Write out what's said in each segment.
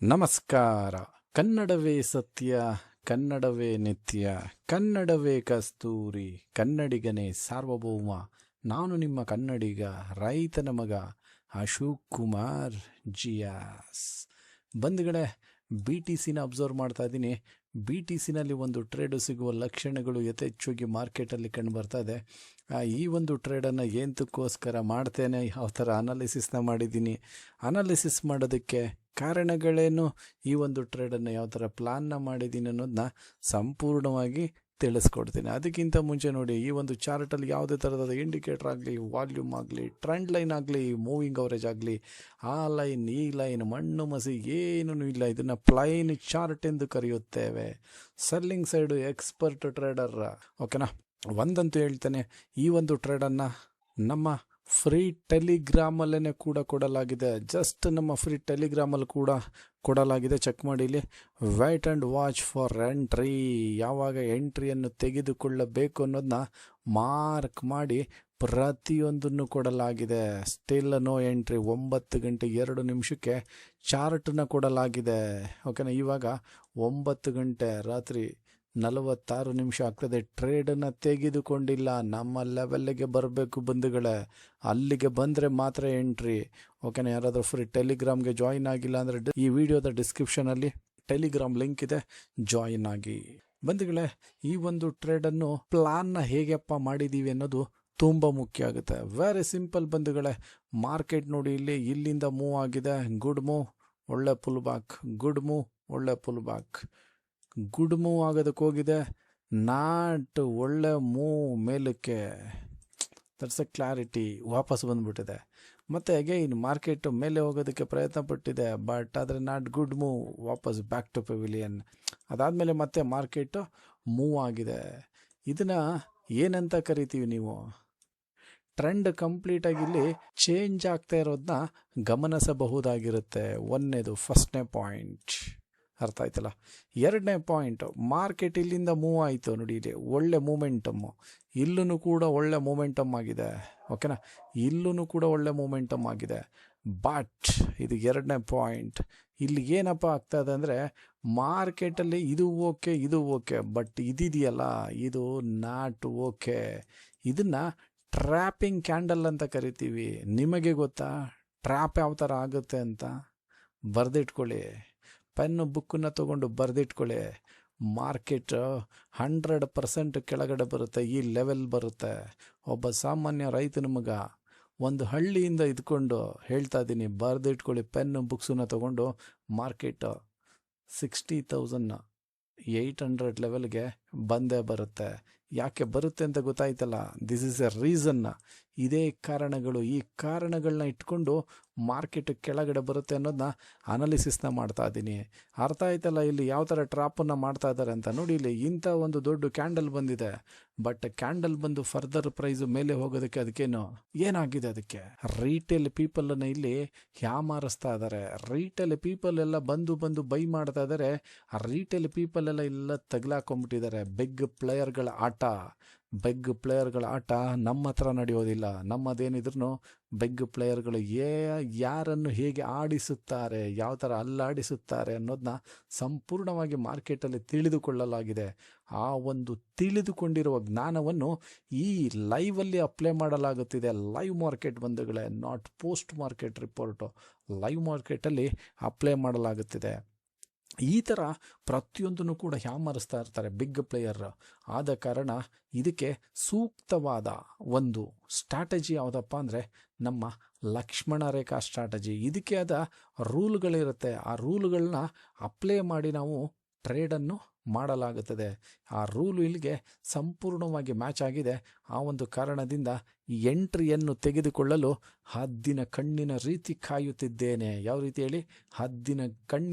ನಮಸ್ಕಾರ. ಕನ್ನಡವೇ ಸತ್ಯ, ಕನ್ನಡವೇ ನಿತ್ಯ, ಕನ್ನಡವೇ ಕಸ್ತೂರಿ, ಕನ್ನಡಿಗನೇ ಸಾರ್ವಭೌಮ. ನಾನು ನಿಮ್ಮ ಕನ್ನಡಿಗ, ರೈತನ ಮಗ ಅಶೋಕ್ ಕುಮಾರ್ ಜಿಯಾಸ್. ಬಂಧುಗಳೇ, ಬಿ ಟಿ ಸಿನ ಅಬ್ಸರ್ವ್ ಮಾಡ್ತಾ ಇದ್ದೀನಿ. ಬಿ ಟಿ ಸಿನಲ್ಲಿ ಒಂದು ಟ್ರೇಡು ಸಿಗುವ ಲಕ್ಷಣಗಳು ಯಥೇಚ್ಛವಾಗಿ ಮಾರ್ಕೆಟಲ್ಲಿ ಕಂಡು ಬರ್ತಾ ಇದೆ. ಈ ಒಂದು ಟ್ರೇಡನ್ನು ಏನಕ್ಕೋಸ್ಕರ ಮಾಡ್ತೇನೆ, ಯಾವ ಥರ ಅನಾಲಿಸಿಸ್ನ ಮಾಡಿದ್ದೀನಿ, ಅನಾಲಿಸಿಸ್ ಮಾಡೋದಕ್ಕೆ ಕಾರಣಗಳೇನು, ಈ ಒಂದು ಟ್ರೇಡನ್ನು ಯಾವ ಥರ ಪ್ಲಾನ್ನ ಮಾಡಿದ್ದೀನಿ ಅನ್ನೋದನ್ನ ಸಂಪೂರ್ಣವಾಗಿ ತಿಳಿಸ್ಕೊಡ್ತೀನಿ. ಅದಕ್ಕಿಂತ ಮುಂಚೆ ನೋಡಿ, ಈ ಒಂದು ಚಾರ್ಟಲ್ಲಿ ಯಾವುದೇ ಥರದ ಇಂಡಿಕೇಟರ್ ಆಗಲಿ, ವಾಲ್ಯೂಮ್ ಆಗಲಿ, ಟ್ರೆಂಡ್ ಲೈನ್ ಆಗಲಿ, ಮೂವಿಂಗ್ ಅವರೇಜ್ ಆಗಲಿ, ಆ ಲೈನ್ ಈ ಲೈನ್ ಮಣ್ಣು ಮಸಿ ಏನೂ ಇಲ್ಲ. ಇದನ್ನು ಪ್ಲೈನ್ ಚಾರ್ಟ್ ಎಂದು ಕರೆಯುತ್ತೇವೆ. Selling side expert trader. ಓಕೆನಾ? ಒಂದಂತೂ ಹೇಳ್ತೇನೆ, ಈ ಒಂದು ಟ್ರೇಡನ್ನು ನಮ್ಮ ಫ್ರೀ ಟೆಲಿಗ್ರಾಮಲ್ಲೇ ಕೂಡ ಕೊಡಲಾಗಿದೆ. ಜಸ್ಟ್ ನಮ್ಮ ಫ್ರೀ ಟೆಲಿಗ್ರಾಮಲ್ಲಿ ಕೂಡ ಕೊಡಲಾಗಿದೆ. ಚೆಕ್ ಮಾಡಿ ಇಲ್ಲಿ. Wait and watch for entry. ಯಾವಾಗ ಎಂಟ್ರಿಯನ್ನು ತೆಗೆದುಕೊಳ್ಳಬೇಕು ಅನ್ನೋದನ್ನ ಮಾರ್ಕ್ ಮಾಡಿ ಪ್ರತಿಯೊಂದನ್ನು ಕೊಡಲಾಗಿದೆ. Still no entry. 9 ಗಂಟೆ 2 ನಿಮಿಷಕ್ಕೆ ಚಾರ್ಟನ್ನ ಕೊಡಲಾಗಿದೆ. ಓಕೆನಾ? ಇವಾಗ 9 ಗಂಟೆ ರಾತ್ರಿ 46 ನಿಮಿಷ ಆಗ್ತದೆ. ಟ್ರೇಡನ್ನು ತೆಗೆದುಕೊಂಡಿಲ್ಲ. ನಮ್ಮ ಲೆವೆಲ್ಗೆ ಬರಬೇಕು ಬಂಧುಗಳೇ. ಅಲ್ಲಿಗೆ ಬಂದರೆ ಮಾತ್ರ ಎಂಟ್ರಿ. ಓಕೆನಾ? ಯಾರಾದರೂ ಫ್ರೀ ಟೆಲಿಗ್ರಾಮ್ಗೆ ಜಾಯಿನ್ ಆಗಿಲ್ಲ ಅಂದರೆ ಈ ವಿಡಿಯೋದ ಡಿಸ್ಕ್ರಿಪ್ಷನಲ್ಲಿ ಟೆಲಿಗ್ರಾಮ್ ಲಿಂಕ್ ಇದೆ, ಜಾಯಿನ್ ಆಗಿ. ಬಂಧುಗಳೇ, ಈ ಒಂದು ಟ್ರೇಡನ್ನು ಪ್ಲಾನ್ನ ಹೇಗೆಪ್ಪ ಮಾಡಿದ್ದೀವಿ ಅನ್ನೋದು ತುಂಬ ಮುಖ್ಯ ಆಗುತ್ತೆ. ವೆರಿ ಸಿಂಪಲ್ ಬಂಧುಗಳೇ. ಮಾರ್ಕೆಟ್ ನೋಡಿ, ಇಲ್ಲಿಂದ ಮೂವ್ ಆಗಿದೆ. ಗುಡ್ ಮೂವ್, ಒಳ್ಳೆ ಪುಲ್ ಬ್ಯಾಕ್. ಗುಡ್ ಮೂವ್, ಒಳ್ಳೆ ಪುಲ್ ಬ್ಯಾಕ್. ಗುಡ್ ಮೂವ್ ಆಗೋದಕ್ಕೆ ಹೋಗಿದೆ, ನಾಟ್ ಒಳ್ಳೆ ಮೂವ್ ಮೇಲಕ್ಕೆ. That's A clarity. ವಾಪಸ್ ಬಂದುಬಿಟ್ಟಿದೆ. ಮತ್ತು ಅಗೈನ್ ಮಾರ್ಕೆಟ್ ಮೇಲೆ ಹೋಗೋದಕ್ಕೆ ಪ್ರಯತ್ನ ಪಟ್ಟಿದೆ, ಬಟ್ ಆದರೆ ನಾಟ್ ಗುಡ್ ಮೂವ್. ವಾಪಸ್ ಬ್ಯಾಕ್ ಟು ಪೆವಿಲಿಯನ್. ಅದಾದಮೇಲೆ ಮತ್ತೆ ಮಾರ್ಕೆಟು ಮೂವ್ ಆಗಿದೆ. ಇದನ್ನು ಏನಂತ ಕರಿತೀವಿ ನೀವು? ಟ್ರೆಂಡ್ ಕಂಪ್ಲೀಟಾಗಿ ಇಲ್ಲಿ ಚೇಂಜ್ ಆಗ್ತಾ ಇರೋದನ್ನ ಗಮನಿಸಬಹುದಾಗಿರುತ್ತೆ. ಒಂದನೇದು, ಫಸ್ಟ್ನೇ ಪಾಯಿಂಟ್. ಅರ್ಥ ಆಯ್ತಲ್ಲ? ಎರಡನೇ ಪಾಯಿಂಟ್, ಮಾರ್ಕೆಟ್ ಇಲ್ಲಿಂದ ಮೂವ್ ಆಯಿತು ನೋಡಿ, ಇಲ್ಲಿ ಒಳ್ಳೆ ಮೂಮೆಂಟಮ್ಮು. ಇಲ್ಲೂ ಕೂಡ ಒಳ್ಳೆ ಮೂಮೆಂಟಮ್ ಆಗಿದೆ. ಓಕೆನಾ? ಇಲ್ಲೂ ಕೂಡ ಒಳ್ಳೆ ಮೂಮೆಂಟಮ್ ಆಗಿದೆ. ಬಟ್ ಇದು ಎರಡನೇ ಪಾಯಿಂಟ್. ಇಲ್ಲಿ ಏನಪ್ಪ ಆಗ್ತದೆ ಅಂದರೆ, ಮಾರ್ಕೆಟಲ್ಲಿ ಇದು ಓಕೆ, ಇದು ಓಕೆ, ಬಟ್ ಇದಿದೆಯಲ್ಲ, ಇದು ನಾಟ್ ಓಕೆ. ಇದನ್ನು ಟ್ರ್ಯಾಪಿಂಗ್ ಕ್ಯಾಂಡಲ್ ಅಂತ ಕರಿತೀವಿ. ನಿಮಗೆ ಗೊತ್ತಾ ಟ್ರ್ಯಾಪ್ ಯಾವ ಥರ ಆಗುತ್ತೆ ಅಂತ? ಬರೆದಿಟ್ಕೊಳ್ಳಿ. ಪೆನ್ನು ಬುಕ್ಕನ್ನು ತೊಗೊಂಡು ಬರೆದಿಟ್ಕೊಳ್ಳಿ. ಮಾರ್ಕೆಟ್ 100% ಕೆಳಗಡೆ ಬರುತ್ತೆ. ಈ ಲೆವೆಲ್ ಬರುತ್ತೆ. ಒಬ್ಬ ಸಾಮಾನ್ಯ ರೈತನ ಮಗ ಒಂದು ಹಳ್ಳಿಯಿಂದ ಇದ್ಕೊಂಡು ಹೇಳ್ತಾ ಇದ್ದೀನಿ, ಬರೆದಿಟ್ಕೊಳ್ಳಿ. ಪೆನ್ನು ಬುಕ್ಸನ್ನು ತೊಗೊಂಡು ಮಾರ್ಕೆಟ್ 60,800 ಲೆವೆಲ್ಗೆ ಬಂದೇ ಬರುತ್ತೆ. ಯಾಕೆ ಬರುತ್ತೆ ಅಂತ ಗೊತ್ತಾಯ್ತಲ್ಲ? This is A reason. ಇದೇ ಕಾರಣಗಳು. ಈ ಕಾರಣಗಳನ್ನ ಇಟ್ಕೊಂಡು ಮಾರ್ಕೆಟ್ ಕೆಳಗಡೆ ಬರುತ್ತೆ ಅನ್ನೋದನ್ನ ಅನಾಲಿಸಿಸ್ನ ಮಾಡ್ತಾ ಇದ್ದೀನಿ. ಅರ್ಥ ಆಯ್ತಲ್ಲ ಇಲ್ಲಿ ಯಾವ ಥರ ಟ್ರಾಪನ್ನು ಮಾಡ್ತಾ ಇದ್ದಾರೆ ಅಂತ? ನೋಡಿ, ಇಲ್ಲಿ ಇಂಥ ಒಂದು ದೊಡ್ಡ ಕ್ಯಾಂಡಲ್ ಬಂದಿದೆ, ಬಟ್ ಕ್ಯಾಂಡಲ್ ಬಂದು ಫರ್ದರ್ ಪ್ರೈಸ್ ಮೇಲೆ ಹೋಗೋದಕ್ಕೆ ಅದಕ್ಕೇನು ಏನಾಗಿದೆ? ಅದಕ್ಕೆ ರೀಟೇಲ್ ಪೀಪಲನ್ನು ಇಲ್ಲಿ ಹ್ಯಾಮಾರಿಸ್ತಾ ಇದ್ದಾರೆ. ರೀಟೇಲ್ ಪೀಪಲ್ ಎಲ್ಲ ಬಂದು ಬೈ ಮಾಡ್ತಾ ಇದ್ದಾರೆ. ಆ ರೀಟೇಲ್ ಪೀಪಲ್ ಎಲ್ಲ ತಗಲಾಕೊಂಡ್ಬಿಟ್ಟಿದ್ದಾರೆ. ಬಿಗ್ ಪ್ಲೇಯರ್ಗಳ ಆಟ ನಮ್ಮ ಹತ್ರ ನಡೆಯೋದಿಲ್ಲ. ನಮ್ಮದೇನಿದ್ರು ಬಿಗ್ ಪ್ಲೇಯರ್ಗಳು ಯಾರನ್ನು ಹೇಗೆ ಆಡಿಸುತ್ತಾರೆ, ಯಾವ ಥರ ಅಲ್ಲಾಡಿಸುತ್ತಾರೆ ಅನ್ನೋದನ್ನ ಸಂಪೂರ್ಣವಾಗಿ ಮಾರ್ಕೆಟಲ್ಲಿ ತಿಳಿದುಕೊಳ್ಳಲಾಗಿದೆ. ಆ ಒಂದು ತಿಳಿದುಕೊಂಡಿರುವ ಜ್ಞಾನವನ್ನು ಈ ಲೈವಲ್ಲಿ ಅಪ್ಲೈ ಮಾಡಲಾಗುತ್ತಿದೆ. ಲೈವ್ ಮಾರ್ಕೆಟ್ ಬಂಧುಗಳೇ, not post market report. Live ಮಾರ್ಕೆಟಲ್ಲಿ ಅಪ್ಲೈ ಮಾಡಲಾಗುತ್ತಿದೆ. ಈ ಥರ ಪ್ರತಿಯೊಂದನ್ನು ಕೂಡ ಹ್ಯಾಮರಿಸ್ತಾ ಇರ್ತಾರೆ ಬಿಗ್ ಪ್ಲೇಯರ್. ಆದ ಕಾರಣ ಇದಕ್ಕೆ ಸೂಕ್ತವಾದ ಒಂದು ಸ್ಟ್ರಾಟಜಿ ಯಾವುದಪ್ಪ ಅಂದರೆ ನಮ್ಮ ಲಕ್ಷ್ಮಣ ರೇಖಾ ಸ್ಟ್ರಾಟಜಿ. ಇದಕ್ಕೆ ಆದ ರೂಲ್ಗಳಿರುತ್ತೆ. ಆ ರೂಲ್ಗಳನ್ನ ಅಪ್ಲೈ ಮಾಡಿ ನಾವು ಟ್ರೇಡನ್ನು ಮಾಡಲಾಗುತ್ತದೆ. ಆ ರೂಲು ಇಲ್ಲಿಗೆ ಸಂಪೂರ್ಣವಾಗಿ ಮ್ಯಾಚ್ ಆಗಿದೆ. ಆ ಒಂದು ಕಾರಣದಿಂದ ಈ ಎಂಟ್ರಿಯನ್ನು ತೆಗೆದುಕೊಳ್ಳಲು ಹದ್ದಿನ ಕಣ್ಣಿನ ರೀತಿ ಕಾಯುತ್ತಿದ್ದೇನೆ. ಯಾವ ರೀತಿ ಹೇಳಿ? ಹದ್ದಿನ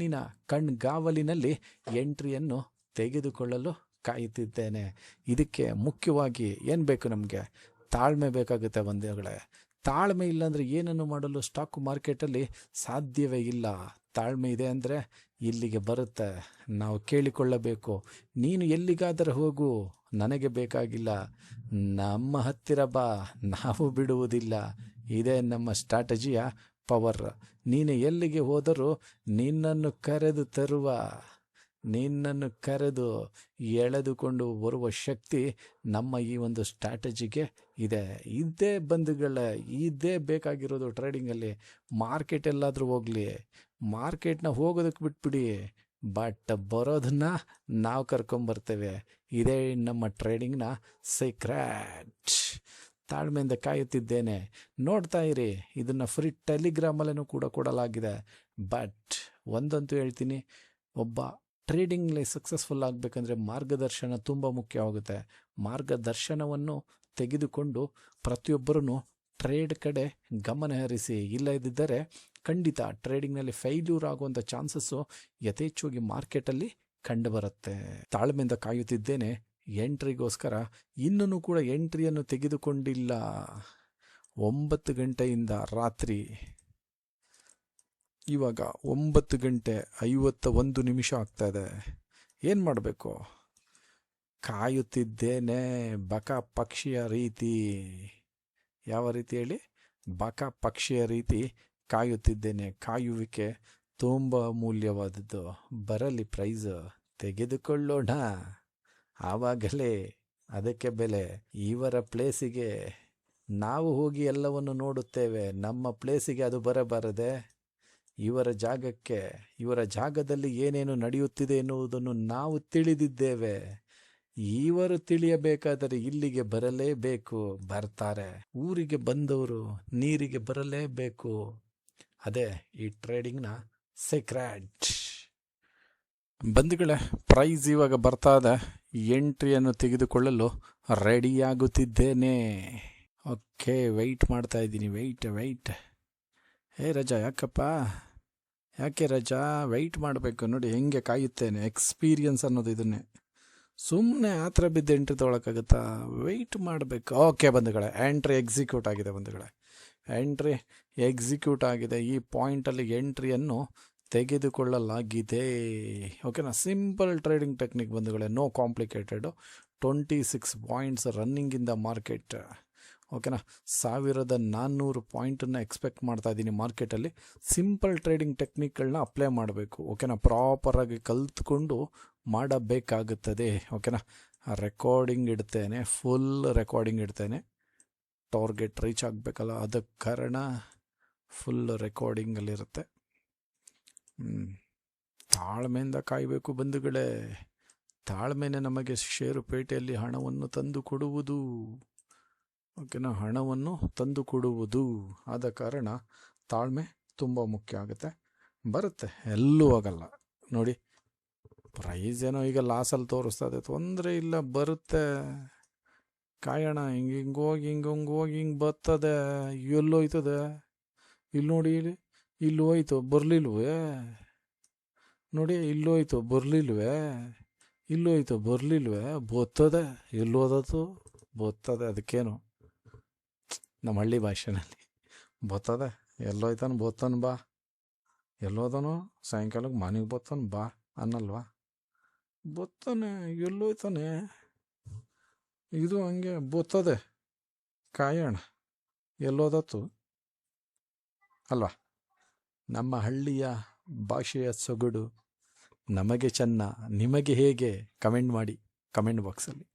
ಕಣ್ಗಾವಲಿನಲ್ಲಿ ಎಂಟ್ರಿಯನ್ನು ತೆಗೆದುಕೊಳ್ಳಲು ಕಾಯುತ್ತಿದ್ದೇನೆ. ಇದಕ್ಕೆ ಮುಖ್ಯವಾಗಿ ಏನು ಬೇಕು? ನಮಗೆ ತಾಳ್ಮೆ ಬೇಕಾಗುತ್ತೆ ಬಂಧುಗಳೇ. ತಾಳ್ಮೆ ಇಲ್ಲಾಂದರೆ ಏನನ್ನು ಮಾಡಲು ಸ್ಟಾಕ್ ಮಾರ್ಕೆಟಲ್ಲಿ ಸಾಧ್ಯವೇ ಇಲ್ಲ. ತಾಳ್ಮೆ ಇದೆ ಅಂದರೆ ಇಲ್ಲಿಗೆ ಬರುತ್ತೆ. ನಾವು ಕೇಳಿಕೊಳ್ಳಬೇಕು, ನೀನು ಎಲ್ಲಿಗಾದರೂ ಹೋಗು, ನನಗೆ ಬೇಕಾಗಿಲ್ಲ, ನಮ್ಮ ಹತ್ತಿರ ಬಾ, ನಾವು ಬಿಡುವುದಿಲ್ಲ. ಇದೇ ನಮ್ಮ ಸ್ಟ್ರಾಟಜಿಯ ಪವರ್. ನೀನು ಎಲ್ಲಿಗೆ ಹೋದರೂ ನಿನ್ನನ್ನು ಕರೆದು ಎಳೆದುಕೊಂಡು ಬರುವ ಶಕ್ತಿ ನಮ್ಮ ಈ ಒಂದು ಸ್ಟ್ರಾಟಜಿಗೆ ಇದೆ. ಇದೇ ಬಂಧುಗಳೇ, ಇದೇ ಬೇಕಾಗಿರೋದು ಟ್ರೇಡಿಂಗಲ್ಲಿ. ಮಾರ್ಕೆಟ್ ಎಲ್ಲಾದರೂ ಹೋಗಲಿ, ಮಾರ್ಕೆಟ್ನ ಹೋಗೋದಕ್ಕೆ ಬಿಟ್ಬಿಡಿ, ಬಟ್ ಬರೋದನ್ನ ನಾವು ಕರ್ಕೊಂಬರ್ತೇವೆ. ಇದೇ ನಮ್ಮ ಟ್ರೇಡಿಂಗ್ನ ಸೀಕ್ರೆಟ್. ತಾಳ್ಮೆಯಿಂದ ಕಾಯುತ್ತಿದ್ದೇನೆ, ನೋಡ್ತಾ ಇರಿ. ಇದನ್ನು ಫ್ರೀ ಟೆಲಿಗ್ರಾಮಲ್ಲೂ ಕೂಡ ಕೊಡಲಾಗಿದೆ. ಬಟ್ ಒಂದಂತೂ ಹೇಳ್ತೀನಿ, ಒಬ್ಬ ಟ್ರೇಡಿಂಗ್ಲಿ ಸಕ್ಸಸ್ಫುಲ್ ಆಗಬೇಕಂದ್ರೆ ಮಾರ್ಗದರ್ಶನ ತುಂಬ ಮುಖ್ಯವಾಗುತ್ತೆ. ಮಾರ್ಗದರ್ಶನವನ್ನು ತೆಗೆದುಕೊಂಡು ಪ್ರತಿಯೊಬ್ಬರೂ ಟ್ರೇಡ್ ಕಡೆ ಗಮನ ಹರಿಸಿ. ಇಲ್ಲದಿದ್ದರೆ ಖಂಡಿತ ಟ್ರೇಡಿಂಗ್ನಲ್ಲಿ ಫೇಲ್ಯೂರ್ ಆಗುವಂಥ ಚಾನ್ಸಸ್ಸು ಯಥೇಚ್ಛವಾಗಿ ಮಾರ್ಕೆಟಲ್ಲಿ ಕಂಡುಬರುತ್ತೆ. ತಾಳ್ಮೆಯಿಂದ ಕಾಯುತ್ತಿದ್ದೇನೆ ಎಂಟ್ರಿಗೋಸ್ಕರ. ಇನ್ನೂ ಕೂಡ ಎಂಟ್ರಿಯನ್ನು ತೆಗೆದುಕೊಂಡಿಲ್ಲ. 9 ಗಂಟೆಯಿಂದ ರಾತ್ರಿ ಇವಾಗ 9:51 ಆಗ್ತಾಯಿದೆ. ಏನು ಮಾಡಬೇಕು? ಕಾಯುತ್ತಿದ್ದೇನೆ ಬಕ ಪಕ್ಷಿಯ ರೀತಿ. ಯಾವ ರೀತಿ ಹೇಳಿ? ಬಕ ಪಕ್ಷಿಯ ರೀತಿ ಕಾಯುತ್ತಿದ್ದೇನೆ. ಕಾಯುವಿಕೆ ತುಂಬ ಅಮೂಲ್ಯವಾದದ್ದು. ಬರಲಿ ಪ್ರೈಸ್, ತೆಗೆದುಕೊಳ್ಳೋಣ, ಆವಾಗಲೇ ಅದಕ್ಕೆ ಬೆಲೆ. ಇವರ ಪ್ಲೇಸಿಗೆ ನಾವು ಹೋಗಿ ಎಲ್ಲವನ್ನು ನೋಡುತ್ತೇವೆ, ನಮ್ಮ ಪ್ಲೇಸಿಗೆ ಅದು ಬರಬಾರದೆ. ಇವರ ಜಾಗದಲ್ಲಿ ಏನೇನು ನಡೆಯುತ್ತಿದೆ ಎನ್ನುವುದನ್ನು ನಾವು ತಿಳಿದಿದ್ದೇವೆ. ಇವರು ತಿಳಿಯಬೇಕಾದರೆ ಇಲ್ಲಿಗೆ ಬರಲೇಬೇಕು. ಬರ್ತಾರೆ. ಊರಿಗೆ ಬಂದವರು ನೀರಿಗೆ ಬರಲೇಬೇಕು. ಅದೇ ಈ ಟ್ರೇಡಿಂಗ್ನ ಸೀಕ್ರೆಟ್. ಬಂಧುಗಳೇ, ಪ್ರೈಸ್ ಇವಾಗ ಬರ್ತಾ ಇದೆ. ಎಂಟ್ರಿಯನ್ನು ತೆಗೆದುಕೊಳ್ಳಲು ರೆಡಿಯಾಗುತ್ತಿದ್ದೇನೆ. ಓಕೆ, ವೆಯ್ಟ್ ಮಾಡ್ತಾ ಇದ್ದೀನಿ. ವೆಯ್ಟ್. ರಜಾ ಯಾಕಪ್ಪ? ಯಾಕೆ ರಜಾ? ವೆಯ್ಟ್ ಮಾಡಬೇಕು. ನೋಡಿ ಹೆಂಗೆ ಕಾಯುತ್ತೇನೆ. ಎಕ್ಸ್ಪೀರಿಯನ್ಸ್ ಅನ್ನೋದು ಇದನ್ನೇ. ಸುಮ್ಮನೆ ಆ ಥರ ಬಿದ್ದು ಎಂಟ್ರಿ ತೊಗೊಳಕ್ಕಾಗುತ್ತಾ? ವೆಯ್ಟ್ ಮಾಡಬೇಕು. ಓಕೆ ಬಂಧುಗಳೇ, ಎಂಟ್ರಿ ಎಕ್ಸಿಕ್ಯೂಟ್ ಆಗಿದೆ. ಎಂಟ್ರಿ ಎಕ್ಸಿಕ್ಯೂಟ್ ಆಗಿದೆ. ಈ ಪಾಯಿಂಟಲ್ಲಿ ಎಂಟ್ರಿಯನ್ನು ತೆಗೆದುಕೊಳ್ಳಲಾಗಿದೆ. ಓಕೆನಾ? ಸಿಂಪಲ್ ಟ್ರೇಡಿಂಗ್ ಟೆಕ್ನಿಕ್ ಬಂಧುಗಳೇ, ನೋ ಕಾಂಪ್ಲಿಕೇಟೆಡು. 26 ಪಾಯಿಂಟ್ಸ್ ರನ್ನಿಂಗಿಂದ ಮಾರ್ಕೆಟ್. ಓಕೆನಾ? 1400 ಪಾಯಿಂಟನ್ನು ಎಕ್ಸ್ಪೆಕ್ಟ್ ಮಾಡ್ತಾ ಇದ್ದೀನಿ ಮಾರ್ಕೆಟಲ್ಲಿ. ಸಿಂಪಲ್ ಟ್ರೇಡಿಂಗ್ ಟೆಕ್ನಿಕ್ಗಳನ್ನ ಅಪ್ಲೈ ಮಾಡಬೇಕು. ಓಕೆನಾ? ಪ್ರಾಪರಾಗಿ ಕಲ್ತ್ಕೊಂಡು ಮಾಡಬೇಕಾಗುತ್ತದೆ. ಓಕೆನಾ? ರೆಕಾರ್ಡಿಂಗ್ ಇಡ್ತೇನೆ, ಫುಲ್ ರೆಕಾರ್ಡಿಂಗ್ ಇಡ್ತೇನೆ. ಟಾರ್ಗೆಟ್ ರೀಚ್ ಆಗಬೇಕಲ್ಲ, ಅದಕ್ಕೆ ಕಾರಣ ಫುಲ್ ರೆಕಾರ್ಡಿಂಗಲ್ಲಿರುತ್ತೆ. ತಾಳ್ಮೆಯಿಂದ ಕಾಯಬೇಕು ಬಂಧುಗಳೇ. ತಾಳ್ಮೆನೇ ನಮಗೆ ಷೇರುಪೇಟೆಯಲ್ಲಿ ಹಣವನ್ನು ತಂದು ಕೊಡುವುದು. ಓಕೆನಾ? ಹಣವನ್ನು ತಂದು ಕೊಡುವುದು. ಆದ ಕಾರಣ ತಾಳ್ಮೆ ತುಂಬ ಮುಖ್ಯ ಆಗುತ್ತೆ. ಬರುತ್ತೆ, ಎಲ್ಲೂ ಆಗಲ್ಲ. ನೋಡಿ, ಪ್ರೈಸ್ ಏನೋ ಈಗ ಲಾಸಲ್ಲಿ ತೋರಿಸ್ತದೆ, ತೊಂದರೆ ಇಲ್ಲ, ಬರುತ್ತೆ. ಕಾಯೋಣ. ಹಿಂಗೋಗಿ ಹಿಂಗೆ ಬರ್ತದೆ. ಎಲ್ಲೋಯ್ತದೆ? ಇಲ್ಲಿ ನೋಡಿ, ಇಲ್ಲಿ ಹೋಯ್ತು, ಬರಲಿಲ್ವೇ? ನೋಡಿ, ಇಲ್ಲೋಯ್ತು, ಬರಲಿಲ್ವೇ? ಬರ್ತದೆ. ಎಲ್ಲೋದತ್ತು? ಬರ್ತದೆ. ಅದಕ್ಕೇನು ನಮ್ಮ ಹಳ್ಳಿ ಭಾಷೆನಲ್ಲಿ ಬರ್ತದೆ. ಎಲ್ಲೋಯ್ತಾನೆ? ಬತ್ತಾನೆ ಬಾ. ಎಲ್ಲೋದನು? ಸಾಯಂಕಾಲಕ್ಕೆ ಮನೆಗೆ ಬತ್ತಾನೆ ಬಾ ಅನ್ನಲ್ವಾ? ಬತ್ತಾನೆ. ಎಲ್ಲೋಯ್ತಾನೆ? ಇದು ಹಂಗೆ ಬರ್ತದೆ. ಕಾಯೋಣ. ಎಲ್ಲೋದತ್ತು ಅಲ್ವಾ? ನಮ್ಮ ಹಳ್ಳಿಯ ಭಾಷೆಯ ಸೊಗಡು ನಮಗೆ ಚೆನ್ನ. ನಿಮಗೆ ಹೇಗೆ? ಕಮೆಂಟ್ ಮಾಡಿ ಕಮೆಂಟ್ ಬಾಕ್ಸಲ್ಲಿ.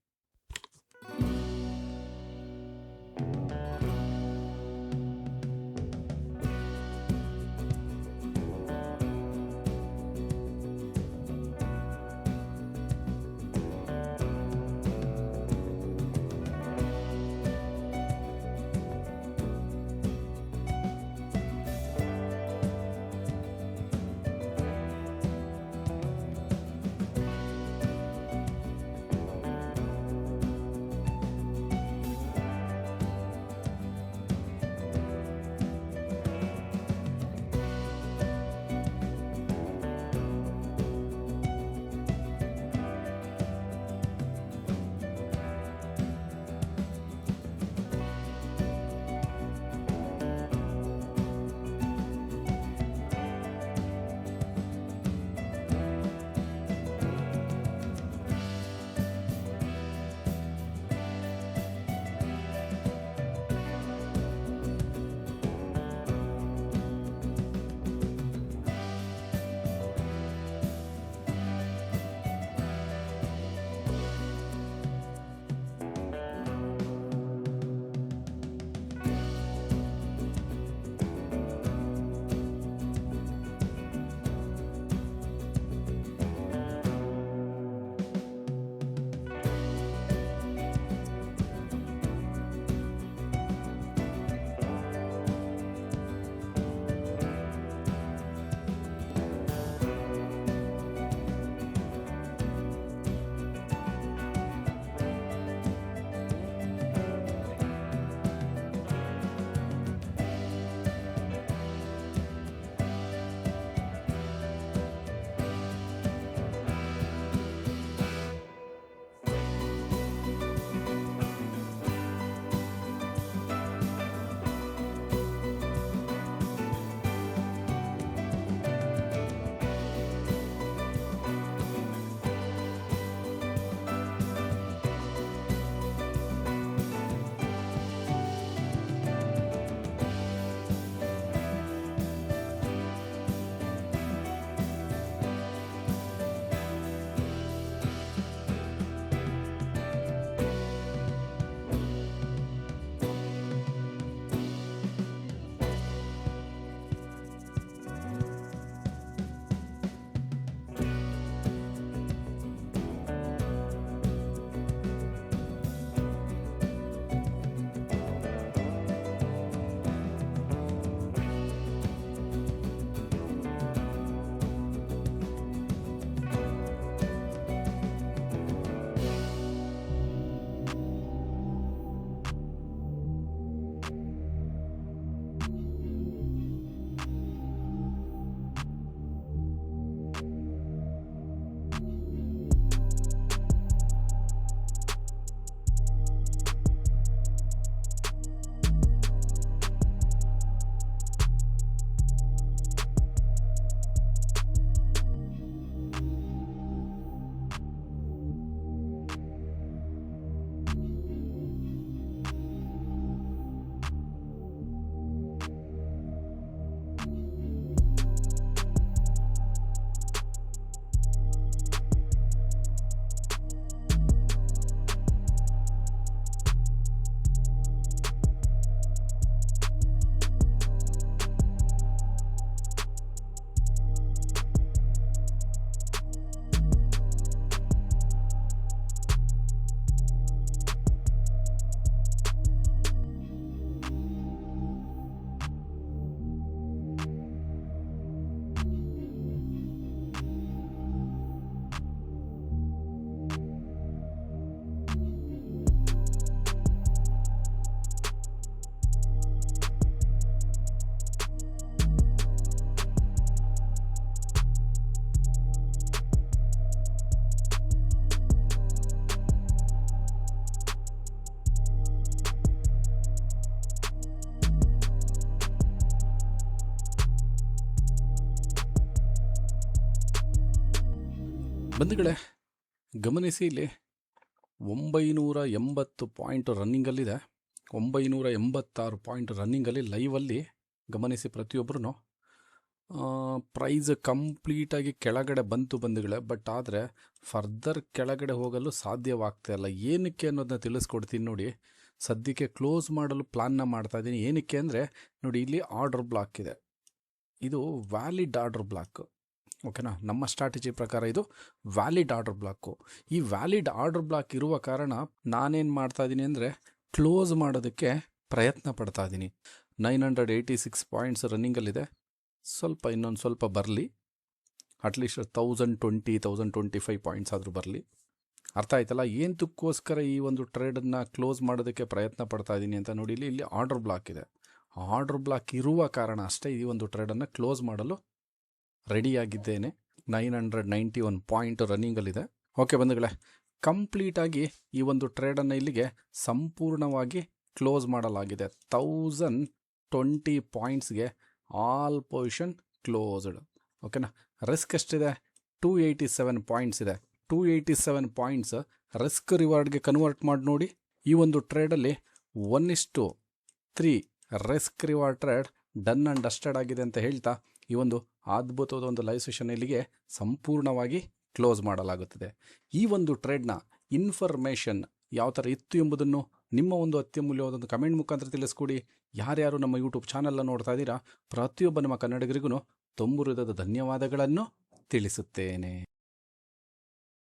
ಬಂಧುಗಳೇ, ಗಮನಿಸಿ, ಇಲ್ಲಿ 980 ಪಾಯಿಂಟ್ ರನ್ನಿಂಗಲ್ಲಿದೆ. 986 ಪಾಯಿಂಟ್ ರನ್ನಿಂಗಲ್ಲಿ ಲೈವಲ್ಲಿ ಗಮನಿಸಿ ಪ್ರತಿಯೊಬ್ಬರೂ. ಪ್ರೈಸ್ ಕಂಪ್ಲೀಟಾಗಿ ಕೆಳಗಡೆ ಬಂತು ಬಂಧುಗಳೇ. ಬಟ್ ಆದರೆ ಫರ್ದರ್ ಕೆಳಗಡೆ ಹೋಗಲು ಸಾಧ್ಯವಾಗ್ತಾ ಇಲ್ಲ. ಏನಕ್ಕೆ ಅನ್ನೋದನ್ನ ತಿಳಿಸ್ಕೊಡ್ತೀನಿ ನೋಡಿ. ಸದ್ಯಕ್ಕೆ ಕ್ಲೋಸ್ ಮಾಡಲು ಪ್ಲಾನ್ನ ಮಾಡ್ತಾಯಿದ್ದೀನಿ. ಏನಕ್ಕೆ ಅಂದರೆ ನೋಡಿ, ಇಲ್ಲಿ ಆರ್ಡರ್ ಬ್ಲಾಕ್ ಇದೆ. ಇದು ವ್ಯಾಲಿಡ್ ಆರ್ಡರ್ ಬ್ಲಾಕ್. ಓಕೆನಾ, ನಮ್ಮ ಸ್ಟ್ರಾಟಜಿ ಪ್ರಕಾರ ಇದು ವ್ಯಾಲಿಡ್ ಆರ್ಡರ್ ಬ್ಲಾಕು. ಈ ವ್ಯಾಲಿಡ್ ಆರ್ಡರ್ ಬ್ಲಾಕ್ ಇರುವ ಕಾರಣ ನಾನೇನು ಮಾಡ್ತಾ ಇದ್ದೀನಿ ಅಂದರೆ ಕ್ಲೋಸ್ ಮಾಡೋದಕ್ಕೆ ಪ್ರಯತ್ನ ಪಡ್ತಾ ಇದ್ದೀನಿ. 986 ಪಾಯಿಂಟ್ಸ್ ರನ್ನಿಂಗಲ್ಲಿದೆ. ಇನ್ನೊಂದು ಸ್ವಲ್ಪ ಬರಲಿ, ಅಟ್ಲೀಸ್ಟ್ 1025 ಪಾಯಿಂಟ್ಸ್ ಆದರೂ ಬರಲಿ. ಅರ್ಥ ಆಯ್ತಲ್ಲ ಏನಕ್ಕೋಸ್ಕರ ಈ ಒಂದು ಟ್ರೇಡನ್ನು ಕ್ಲೋಸ್ ಮಾಡೋದಕ್ಕೆ ಪ್ರಯತ್ನ ಪಡ್ತಾ ಇದ್ದೀನಿ ಅಂತ. ನೋಡಿ, ಇಲ್ಲಿ ಆರ್ಡರ್ ಬ್ಲಾಕ್ ಇದೆ. ಆರ್ಡರ್ ಬ್ಲಾಕ್ ಇರುವ ಕಾರಣ ಅಷ್ಟೇ ಈ ಒಂದು ಟ್ರೇಡನ್ನು ಕ್ಲೋಸ್ ಮಾಡಲು ರೆಡಿಯಾಗಿದ್ದೇನೆ. 991 ಪಾಯಿಂಟ್ ರನ್ನಿಂಗಲ್ಲಿದೆ. ಓಕೆ ಬಂಧುಗಳೇ, ಕಂಪ್ಲೀಟಾಗಿ ಈ ಒಂದು ಟ್ರೇಡನ್ನು ಇಲ್ಲಿಗೆ ಸಂಪೂರ್ಣವಾಗಿ ಕ್ಲೋಸ್ ಮಾಡಲಾಗಿದೆ. 1020 ಪಾಯಿಂಟ್ಸ್ಗೆ ಆಲ್ ಪೊಸಿಷನ್ ಕ್ಲೋಸ್ಡ್. ಓಕೆನಾ, ರಿಸ್ಕ್ ಎಷ್ಟಿದೆ? 287 ಪಾಯಿಂಟ್ಸ್ ಇದೆ. 287 ಪಾಯಿಂಟ್ಸ್ ರಿಸ್ಕ್ ರಿವಾರ್ಡ್ಗೆ ಕನ್ವರ್ಟ್ ಮಾಡಿ ನೋಡಿ. ಈ ಒಂದು ಟ್ರೇಡಲ್ಲಿ 1:3 risk reward trade done and dusted ಆಗಿದೆ ಅಂತ ಹೇಳ್ತಾ ಈ ಒಂದು ಅದ್ಭುತವಾದ ಒಂದು ಲೈವ್ ಸೆಷನ್ ಇಲ್ಲಿಗೆ ಸಂಪೂರ್ಣವಾಗಿ ಕ್ಲೋಸ್ ಮಾಡಲಾಗುತ್ತದೆ. ಈ ಒಂದು ಟ್ರೇಡ್ನ ಇನ್ಫಾರ್ಮೇಷನ್ ಯಾವ ಥರ ಇತ್ತು ಎಂಬುದನ್ನು ನಿಮ್ಮ ಒಂದು ಅತ್ಯಮೂಲ್ಯವಾದ ಕಮೆಂಟ್ ಮುಖಾಂತರ ತಿಳಿಸ್ಕೊಡಿ. ಯಾರ್ಯಾರು ನಮ್ಮ ಯೂಟ್ಯೂಬ್ ಚಾನಲ್ನ ನೋಡ್ತಾ ಇದ್ದೀರಾ, ಪ್ರತಿಯೊಬ್ಬ ನಮ್ಮ ಕನ್ನಡಿಗರಿಗೂ ತುಂಬು ಹೃದಯದ ಧನ್ಯವಾದಗಳನ್ನು ತಿಳಿಸುತ್ತೇನೆ.